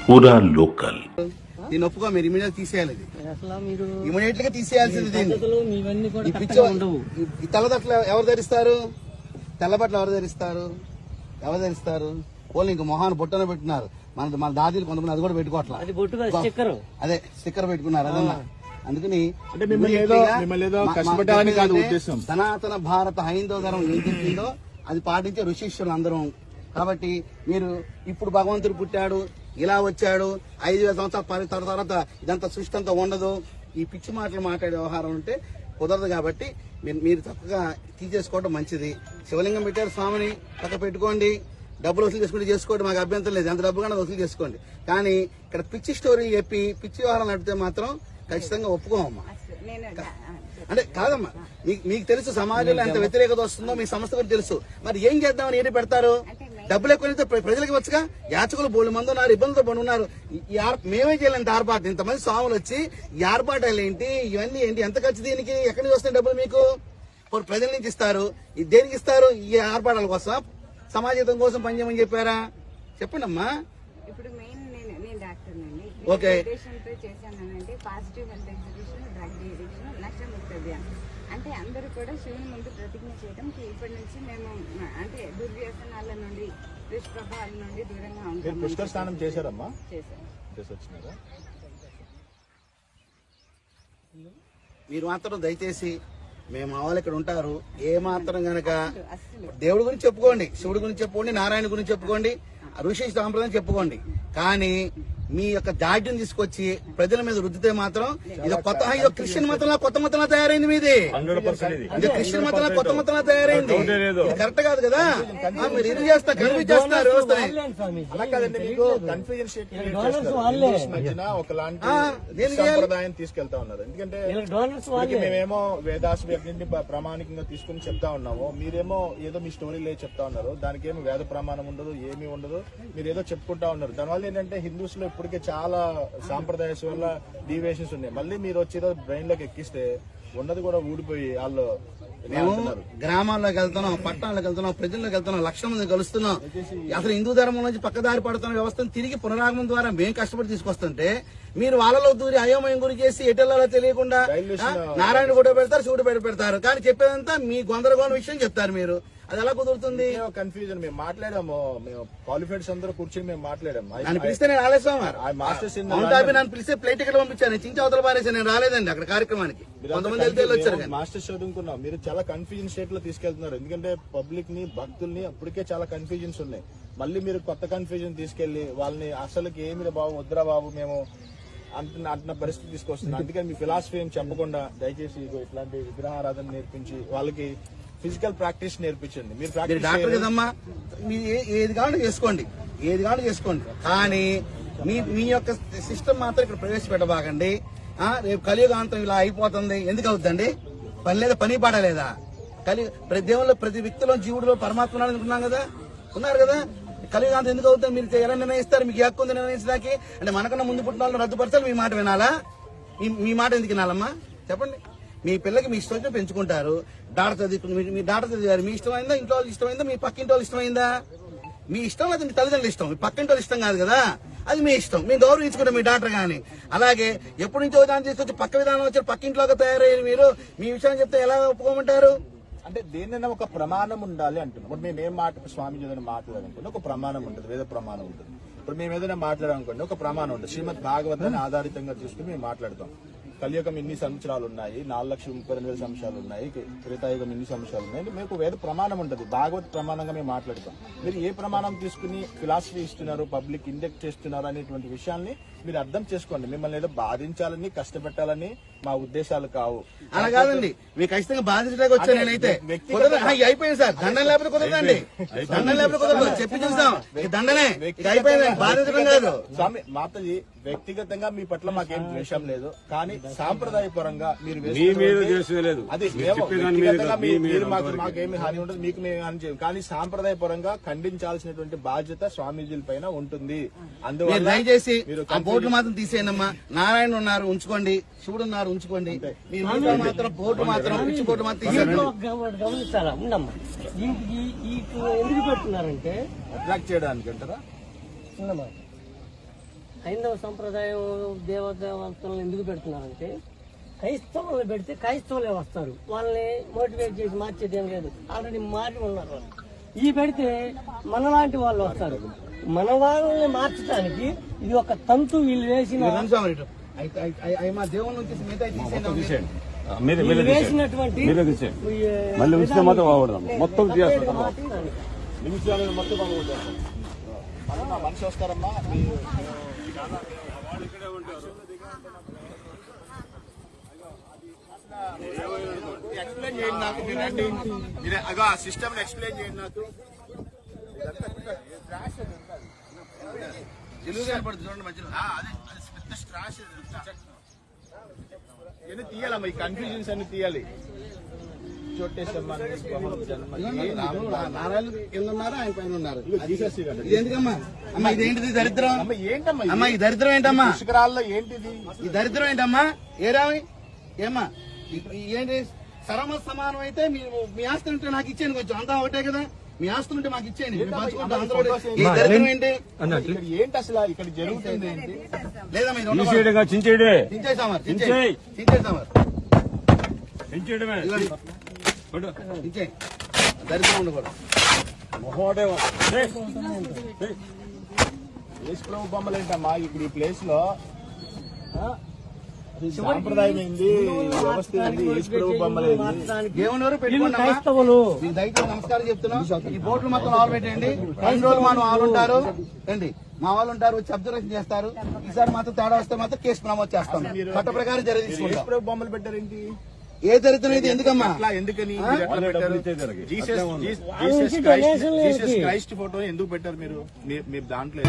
పూరా లోకల్. దీన్ని ఒప్పుకో, మీరు ఇమీడియట్ తీసేయాలి. ఇమీడియట్ గా తీసేయాల్సింది దీన్ని. ఈ తెల్లబట్టలు ఎవరు ధరిస్తారు? తెల్లబట్టలు ఎవరు ధరిస్తారు? ఎవరు ధరిస్తారు? వాళ్ళు ఇంక మొహాన్ని బొట్టన పెట్టినారు. మన దాదీలు కొంతమంది అది కూడా పెట్టుకోవట్లేదు. అదే స్టిక్కర్ పెట్టుకున్నారు. అదన్నా అందుకని సనాతన భారత హైందవ ధర్మం ఏం చెప్పిందో అది పాటించే ఋషిష్యులు అందరం. కాబట్టి మీరు ఇప్పుడు భగవంతుడు పుట్టాడు, ఇలా వచ్చాడు, 5,000 సంవత్సరాల తర్వాత ఇదంతా సృష్టి అంతా ఉండదు, ఈ పిచ్చి మాటలు మాట్లాడే వ్యవహారం ఉంటే కుదరదు. కాబట్టి మీరు చక్కగా తీసేసుకోవడం మంచిది. శివలింగం పెట్టారు స్వామిని, చక్క పెట్టుకోండి. డబ్బులు వసూలు చేసుకుంటే చేసుకోండి, మాకు అభ్యంతరం లేదు. ఎంత డబ్బు కన్నా వసూలు చేసుకోండి. కానీ ఇక్కడ పిచ్చి స్టోరీ చెప్పి పిచ్చి వ్యవహారం నడిపితే మాత్రం ఖచ్చితంగా ఒప్పుకోమమ్మా. అంటే కాదమ్మా, మీకు తెలుసు సమాజంలో ఎంత వ్యతిరేకత వస్తుందో మీ సంస్థ కూడా తెలుసు. మరి ఏం చేద్దామని ఏంటి పెడతారు? డబ్బులు ఎక్కువైతే ప్రజలకు వచ్చుగా. యాచకులు బోళ్ళు మంది ఉన్నారు, ఇబ్బందులతో పడి ఉన్నారు. మేమే చేయాలంటే ఆర్పాటు, ఇంతమంది స్వాములు వచ్చి ఈ ఆర్పాటాలు ఏంటి, ఇవన్నీ ఏంటి, ఎంత ఖర్చు దీనికి? ఎక్కడి నుంచి వస్తాయి డబ్బులు మీకు? ప్రజల నుంచి ఇస్తారు. దేనికి ఇస్తారు? ఈ ఆర్పాటాల కోసం, సమాజం కోసం పనిచేయమని చెప్పారా? చెప్పండి అమ్మా. ఇప్పుడు మెయిన్ నేను డాక్టర్ నండి. ఓకే, చేశానంటే positive health exhibition, drug addiction, నష్టముక్తి అభియాన్. అంటే అందరూ కూడా శివుని ముందు ప్రతిజ్ఞ చేయడం, ఇప్పటి నుంచి మేము అంటే దుర్వ్యసనాల నుండి, దుష్ప్రభావాల నుండి దూరంగా ఉంటాం. పుష్కర స్నానం చేశారమ్మా? చేశాను. మీరు మాత్రం దయచేసి మేము వాళ్ళు ఇక్కడ ఉంటారు. ఏ మాత్రం గనక దేవుడి గురించి చెప్పుకోండి, శివుడి గురించి చెప్పుకోండి, నారాయణ గురించి చెప్పుకోండి, ఋషి సాంప్రదాయం చెప్పుకోండి. కానీ మీ యొక్క దాడ్యం తీసుకొచ్చి ప్రజల మీద రుద్దితే మాత్రం ఇది కొత్త క్రిస్టియన్ మతంలో కొత్త మతంలో తయారైంది. మీది క్రిస్టియన్ మతంలో కొత్త మతంలో తయారైంది. ఇది కరెక్ట్ కాదు కదా. మీరు ఇది చేస్తా కన్ఫ్యూజ్ చేస్తున్నారు వ్యవస్థని. సంప్రదాయం తీసుకెళ్తా ఉన్నారు. ఎందుకంటే మేమేమో వేదాస్ ప్రామాణికంగా తీసుకుని చెప్తా ఉన్నాము, మీరేమో ఏదో మీ స్టోరీ లేదు చెప్తా ఉన్నారు. దానికి ఏమో వేద ప్రమాణం ఉండదు, ఏమీ ఉండదు, మీరు ఏదో చెప్పుకుంటా ఉన్నారు. దానివల్ల ఏంటంటే హిందూస్ లో ఇప్పటికే చాలా సాంప్రదాయస్ వల్ల డీవియేషన్స్ ఉన్నాయి. మళ్ళీ మీరు వచ్చేదో బ్రెయిన్ లోకి ఎక్కిస్తే ఉన్నది కూడా ఊడిపోయి వాళ్ళు. మేము గ్రామాల్లోకి వెళ్తున్నాం, పట్టణాలకు వెళ్తున్నాం, ప్రజల్లోకి వెళ్తున్నాం, లక్షల మంది కలుస్తున్నాం. అసలు హిందూ ధర్మం నుంచి పక్కదారి పడుతున్న వ్యవస్థను తిరిగి పునరాగమనం ద్వారా మేము కష్టపడి తీసుకొస్తుంటే మీరు వాళ్ళలో దూరి అయోమయం గురి చేసి ఎటెల్లాలో తెలియకుండా నారాయణ ఫోటో పెడతారు, శివుడు పెడతారు. కానీ చెప్పేదంతా మీ గందరగోళం విషయం చెప్తారు. మీరు అది ఎలా కుదురుతుంది? కన్ఫ్యూజన్. మేము మాట్లాడాము, మేము క్వాలిఫైడ్స్ అందరూ కూర్చొని మేము మాట్లాడాము. నన్ను పిలిస్తే నేను రాలేదు. నన్ను పిలిస్తే ప్లేట్ ఇక్కడ పంపించాను, చించి అవతల పారేసి నేను రాలేదండి అక్కడ కార్యక్రమానికి. కొంతమంది వచ్చారు. మాస్టర్స్ చదువుకున్నాం, మీరు చాలా కన్ఫ్యూజన్ స్టేట్ లో తీసుకెళ్తున్నారు. ఎందుకంటే పబ్లిక్ ని, భక్తుల్ని అప్పటికే చాలా కన్ఫ్యూజన్స్ ఉన్నాయి. మళ్ళీ మీరు కొత్త కన్ఫ్యూజన్ తీసుకెళ్లి వాళ్ళని అసలుకి ఏమి బాబు వద్దురా బాబు మేము అంటున్న పరిస్థితి తీసుకొస్తుంది. అందుకని మీ ఫిలాసఫీ ఏం చెప్పకుండా దయచేసి ఇట్లాంటి విగ్రహారాధన నేర్పించి వాళ్ళకి ఫిజికల్ ప్రాక్టీస్ నేర్పించండి. మీరు డాక్టర్ కదమ్మా, ఏది కావాలంటే చేసుకోండి, ఏది కావాలంటే చేసుకోండి. కానీ మీ యొక్క సిస్టమ్ మాత్రం ఇక్కడ ప్రవేశపెట్టబాకండి. రేపు కలియుగాంతం ఇలా అయిపోతుంది. ఎందుకు అవుతుందండి? పని లేదా, పని పాడలేదా? ప్రతి దేవుళ్ళు, ప్రతి వ్యక్తిలో జీవుడిలో పరమాత్మ అనుకున్నాం కదా, ఉన్నారు కదా. కలియుగాంతం ఎందుకు అవుతుంది? మీరు ఎలా నిర్ణయిస్తారు? మీకు హక్కు ఉంది నిర్ణయించడానికి. అంటే మనకన్నా ముందు పుట్టిన వాళ్ళని రద్దుపరచాలి, మీ మాట వినాలా? మీ మాట ఎందుకు వినాలమ్మా? చెప్పండి. మీ పిల్లకి మీ ఇష్టం పెంచుకుంటారు. డాక్టర్ చదువుకుని మీ డాక్టర్ చదివారు, మీ ఇష్టమైందా? ఇంట్లో వాళ్ళు ఇష్టమైందా? మీ పక్కింటి వాళ్ళు ఇష్టమైందా? మీ ఇష్టం అది మీ తల్లిదండ్రులు ఇష్టం, మీ పక్కింటి వాళ్ళు ఇష్టం కాదు కదా. అది మీ ఇష్టం, మీరు గౌరవించుకుంటారు మీ డాక్టర్ గాని. అలాగే ఎప్పటి నుంచో విధానం తీసుకొచ్చి పక్క విధానం వచ్చి పక్కింట్లోకి తయారయ్యారు. మీరు మీ విషయాన్ని చెప్తే ఎలా ఒప్పుకోమంటారు? అంటే దేనైనా ఒక ప్రమాణం ఉండాలి అంటున్నాం. మేము ఏం స్వామి ఏదైనా మాట్లాడాలనుకోండి ఒక ప్రమాణం ఉంటుంది, వేద ప్రమాణం ఉంటుంది. ఇప్పుడు మేము ఏదైనా మాట్లాడాలనుకోండి ఒక ప్రమాణం ఉంటుంది. శ్రీమద్ భాగవతాన్ని ఆధారితంగా తీసుకుని మేము మాట్లాడతాం. కలియుగం ఇన్ని సంవత్సరాలు ఉన్నాయి, 4,32,000 సంవత్సరాలు ఉన్నాయి, త్రేతాయుగం ఇన్ని సంవత్సరాలు ఉన్నాయి. మీకు వేద ప్రమాణం ఉంటుంది, భాగవత్ ప్రమాణంగా మేము మాట్లాడతాం. మీరు ఏ ప్రమాణం తీసుకుని ఫిలాసఫీ ఇస్తున్నారు, పబ్లిక్ ఇండెక్ట్ చేస్తున్నారు అనేటువంటి విషయాన్ని మీరు అర్థం చేసుకోండి. మిమ్మల్ని ఏదో బాధించాలని, కష్టపెట్టాలని మా ఉద్దేశాలు కావు. అలా కాదండి, మీకు ఖచ్చితంగా బాధించడానికి వచ్చా. నేనైతే అయిపోయింది సార్, దండం లేకపోతే కుదరదండి, దండం లేకపోతే కుదరదు. చెప్పి చూస్తాం, దండనే అయిపోయింది, బాధించడం కాదు. స్వామి మాతజీ వ్యక్తిగతంగా మీ పట్ల మాకేం ద్వేషం లేదు, కానీ సాంప్రదాయపరంగా మీరు మాకేమి హాని ఉండదు, మీకు మేము హాని చేయం. కానీ సాంప్రదాయపరంగా ఖండించాల్సినటువంటి బాధ్యత స్వామీజీల పైన ఉంటుంది. అందువల్ల దయచేసి బోర్డు మాత్రం తీసేయనమ్మా. నారాయణ ఉన్నారు ఉంచుకోండి, శివుడు ఉన్నారు ఉంచుకోండి. మీరు మాత్రం బోర్డు మాత్రం పిచ్చి బోర్డు మాత్రం గమనిస్తారా? ఉండమ్మా, ఎందుకు పెడుతున్నారంటే అట్రాక్ట్ చేయడానికి అంటారా? హైందవ సంప్రదాయం దేవతలను ఎందుకు పెడుతున్నారంటే క్రైస్తవులు పెడితే క్రైస్తవులే వస్తారు, వాళ్ళని మోటివేట్ చేసి మార్చేది ఏం లేదు, ఆల్రెడీ మారి ఉన్నారు వాళ్ళు. ఈ పెడితే మనలాంటి వాళ్ళు వస్తారు. మన వాళ్ళని మార్చడానికి ఇది ఒక తంతు వీళ్ళు వేసిన మా దేవుని నుంచి మిగతా తీసేయండి. వీళ్ళు వేసినటువంటి మళ్ళీ ఉంచితే మాత్రం బాగుపడదాం మొత్తం చేస్తాం నిమిషాలు మొత్తం బాగుంటారు. మనిషి వస్తారమ్మా ఎక్స్ప్లెయిన్ చేయండి నాకు. మీరు రండి, అగో ఆ సిస్టమ్ ఎక్స్ప్లెయిన్ చేయండి నాకు. తెలుగు కనపడుతుంది చూడండి మధ్యలో. అదే పెద్ద స్ట్రాష్ ఇవన్నీ తీయాలమ్మా, ఈ కన్ఫ్యూజన్స్ అన్ని తీయాలి. చోటేశ్వరమ్మ నారాయణ కింద ఉన్నారు, ఆయన పైన ఉన్నారు. జీసస్ ఇది ఎందుకమ్మా? అమ్మా ఇదేంటిది దరిద్రం? అమ్మ ఏంటమ్మా అమ్మా ఈ దరిద్రం ఏంటమ్మా? పుష్కరాల్లో ఏంటిది? ఈ దరిద్రం ఏంటమ్మా? ఏరామి ఏమ్మా ఏంటి? సరమ సమానం అయితే మీ ఆస్తి ఉంటే నాకు ఇచ్చేయండి, కొంచెం అంతా ఒకటే కదా. మీ ఆస్తులు ఉంటే మాకు ఇచ్చేయండి, మేము పంచుకుంటాం అందరూ. ఈ దరిద్రం ఏంటి? ఇక్కడ ఏంటి అసలు ఇక్కడ జరుగుతుంది ఏంటి? లేదమ్మా ఇది ఉండకూడదు. తీసేయడగా చించేయడే చించేసామా? చించేయ్. చించేసామా? చించేయడమే చించేయి. దరిద్రం ఉండకూడదు. మొహోడే యేసు ప్రభు బొమ్మలు ఏంటమ్మా ఇప్పుడు ఈ ప్లేస్ లో? సాంప్రదాయం ఏంది, వ్యవస్థ ఏంది, యేసు ప్రభు బొమ్మలు ఏంది? దేవుని వరకు వీళ్ళు పెట్టుకోండి. క్రైస్తవులు. మీకు దయచేసి నమస్కారం చెప్తున్నాం. ఈ బోట్లు మొత్తం ఆలు పెట్టండి. 2 రోజులు మా వాళ్ళు ఉంటారు రండి, మా వాళ్ళు ఉంటారు, వచ్చి అబ్జర్వేషన్ చేస్తారు. ఈసారి మాత్రం తేడా వస్తే మాత్రం కేసు నమోదు చేస్తాం, చట్ట ప్రకారం చర్య యేసు తీసుకుంటాం. ప్రభు బొమ్మలు పెట్టారేంటి? ఏ దరిద్రం ఇది ఎందుకమ్మా? అట్లా ఎందుకని జీసస్ నుంచి డొనేషన్లు క్రైస్ట్ ఫోటో ఎందుకు పెట్టారు మీరు? మీరు దాంట్లో